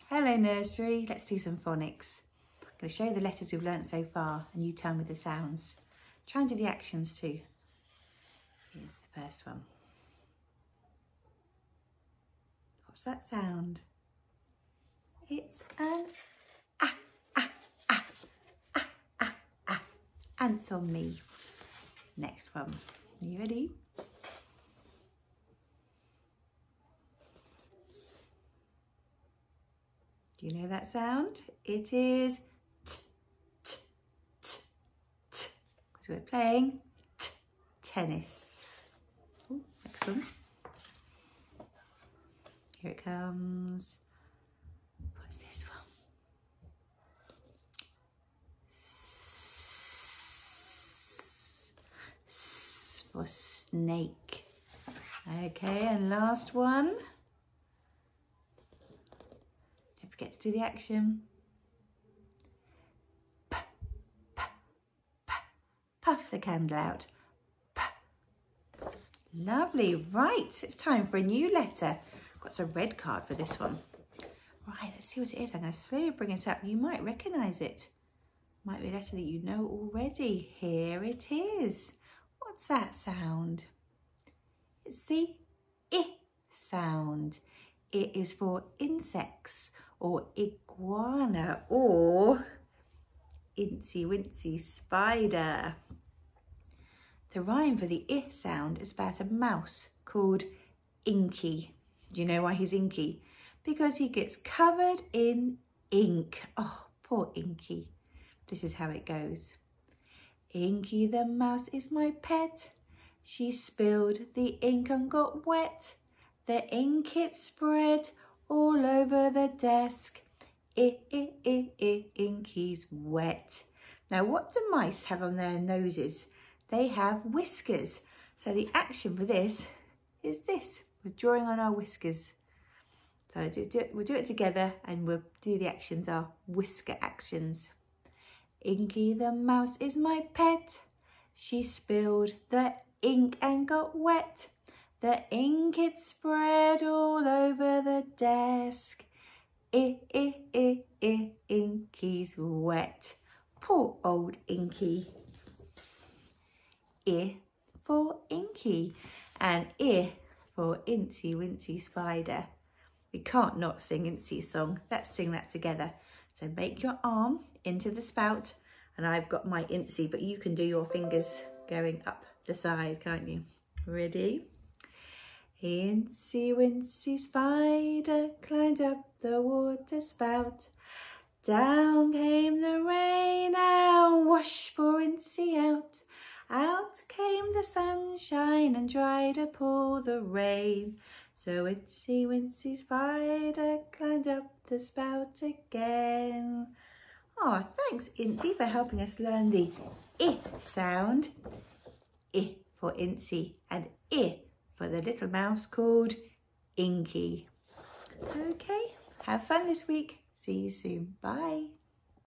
Hello nursery, let's do some phonics. I'm going to show you the letters we've learnt so far and you tell me the sounds. Try and do the actions too. Here's the first one. What's that sound? It's an ah, ah, ah, ah, ah, ah. Ants on me. Next one. Are you ready? Do you know that sound? It is t, t, t, t. Because we're playing tennis. Ooh, next one. Here it comes. What's this one? S for snake. Okay, and last one. Don't forget to do the action. P, p, p. Puff the candle out. P. Lovely. Right, it's time for a new letter. Got a red card for this one. Right, let's see what it is. I'm going to slowly bring it up. You might recognise it. Might be a letter that you know already. Here it is. What's that sound? It's the I sound. It is for insects or iguana or incy wincy spider. The rhyme for the I sound is about a mouse called Inky. Do you know why he's inky? Because he gets covered in ink. Oh, poor Inky. This is how it goes. Inky the mouse is my pet. She spilled the ink and got wet. The ink it spread all over the desk. Inky's wet. Now what do mice have on their noses? They have whiskers. So the action for this is this. We're drawing on our whiskers. So we'll do it together and we'll do the actions, our whisker actions. Inky the mouse is my pet. She spilled the ink and got wet. The ink it spread all over the desk. Inky's wet. Poor old Inky. I for Inky and I for Incy Wincy Spider. We can't not sing Incy's song. Let's sing that together. So make your arm into the spout and I've got my Incy, but you can do your fingers going up the side, can't you? Ready? Incy Wincy Spider climbed up the water spout. Down came the rain and wash poor Incy out. Out came the sunshine and dried up all the rain. So Incy Wincy Spider climbed up the spout again. Oh, thanks Incy for helping us learn the I sound. I for Incy and I for the little mouse called Inky. Okay, have fun this week. See you soon. Bye.